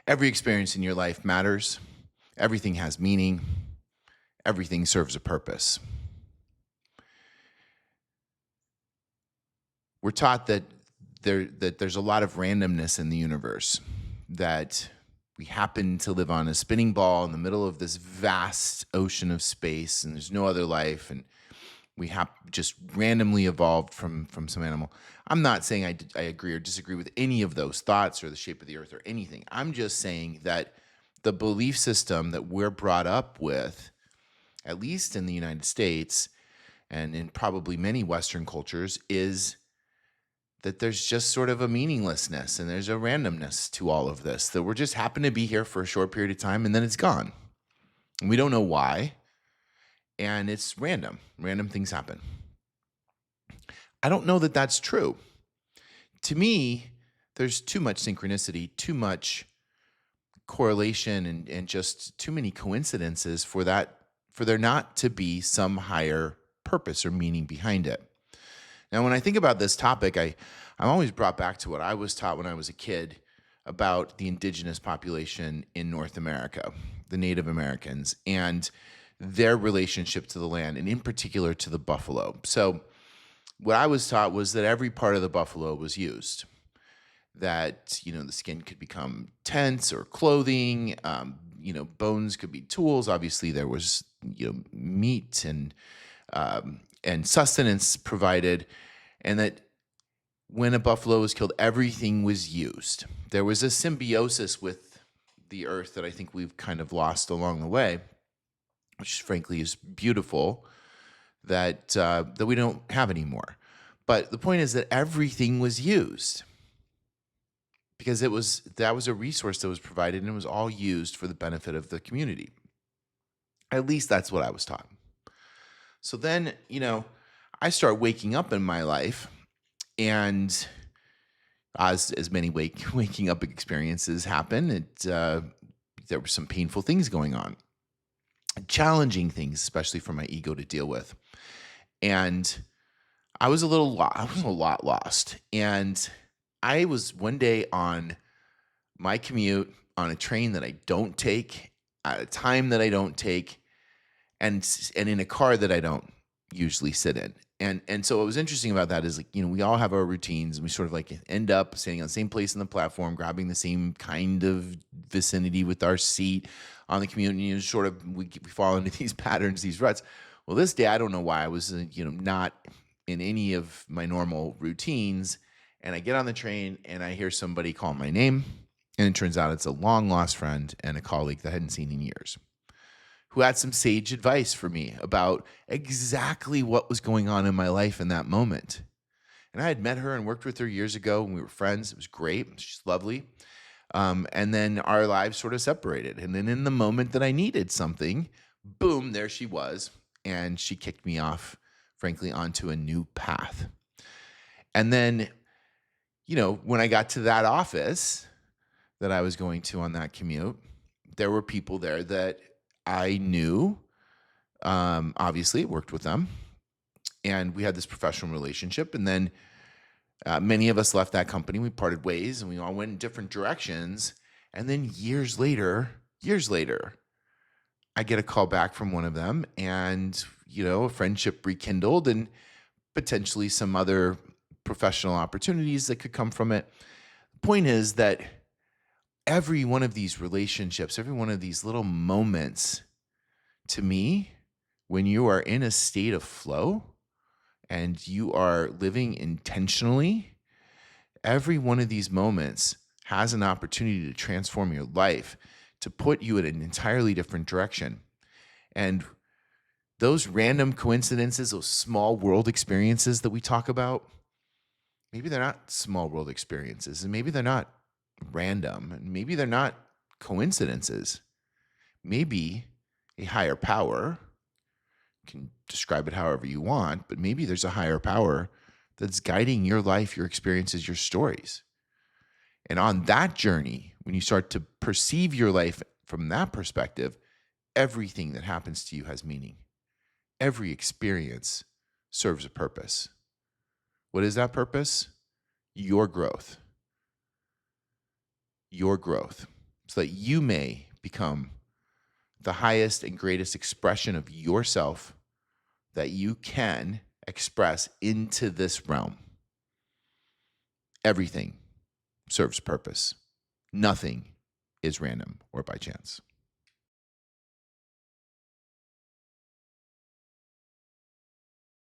Every experience in your life matters. Everything has meaning. Everything serves a purpose. We're taught that there's a lot of randomness in the universe, that we happen to live on a spinning ball in the middle of this vast ocean of space, and there's no other life, and we have just randomly evolved from some animal. I'm not saying I agree or disagree with any of those thoughts or the shape of the earth or anything. I'm just saying that the belief system that we're brought up with, at least in the United States and in probably many Western cultures, is that there's just sort of a meaninglessness and there's a randomness to all of this, that we're just happen to be here for a short period of time and then it's gone. And we don't know why. And it's random. Random things happen. I don't know that that's true. To me, there's too much synchronicity, too much correlation, and just too many coincidences for there not to be some higher purpose or meaning behind it. Now, when I think about this topic, I'm always brought back to what I was taught when I was a kid about the indigenous population in North America, the Native Americans, and their relationship to the land, and in particular to the buffalo. So what I was taught was that every part of the buffalo was used, that, the skin could become tents or clothing, bones could be tools. Obviously, there was, meat and sustenance provided, and that when a buffalo was killed, everything was used. There was a symbiosis with the earth that I think we've kind of lost along the way, which frankly is beautiful, that we don't have anymore. But the point is that everything was used because that was a resource that was provided, and it was all used for the benefit of the community. At least that's what I was taught. So then, I start waking up in my life, and as many waking up experiences happen, there were some painful things going on, challenging things, especially for my ego to deal with. And I was a lot lost. And I was one day on my commute on a train that I don't take, at a time that I don't take, and in a car that I don't usually sit in. And so what was interesting about that is, we all have our routines, and we sort of end up standing on the same place on the platform, grabbing the same kind of vicinity with our seat on the commute, and sort of we fall into these patterns, these ruts. Well, this day, I don't know why I was, not in any of my normal routines, and I get on the train and I hear somebody call my name, and it turns out it's a long lost friend and a colleague that I hadn't seen in years, who had some sage advice for me about exactly what was going on in my life in that moment. And I had met her and worked with her years ago, and we were friends. It was great. She's lovely. And then our lives sort of separated. And then in the moment that I needed something, boom, there she was. And she kicked me off, frankly, onto a new path. And then, when I got to that office that I was going to on that commute, there were people there that I knew, obviously worked with them, and we had this professional relationship. And then many of us left that company. We parted ways, and we all went in different directions. And then years later, I get a call back from one of them, and, a friendship rekindled, and potentially some other professional opportunities that could come from it. The point is that every one of these relationships, every one of these little moments, to me, when you are in a state of flow and you are living intentionally, every one of these moments has an opportunity to transform your life, to put you in an entirely different direction. And those random coincidences, those small world experiences that we talk about, maybe they're not small world experiences, and maybe they're not random, and maybe they're not coincidences. Maybe a higher power, you can describe it however you want, but maybe there's a higher power that's guiding your life, your experiences, your stories. And on that journey, when you start to perceive your life from that perspective, everything that happens to you has meaning. Every experience serves a purpose. What is that purpose? Your growth. Your growth. so that you may become the highest and greatest expression of yourself that you can express into this realm. Everything serves purpose. Nothing is random or by chance.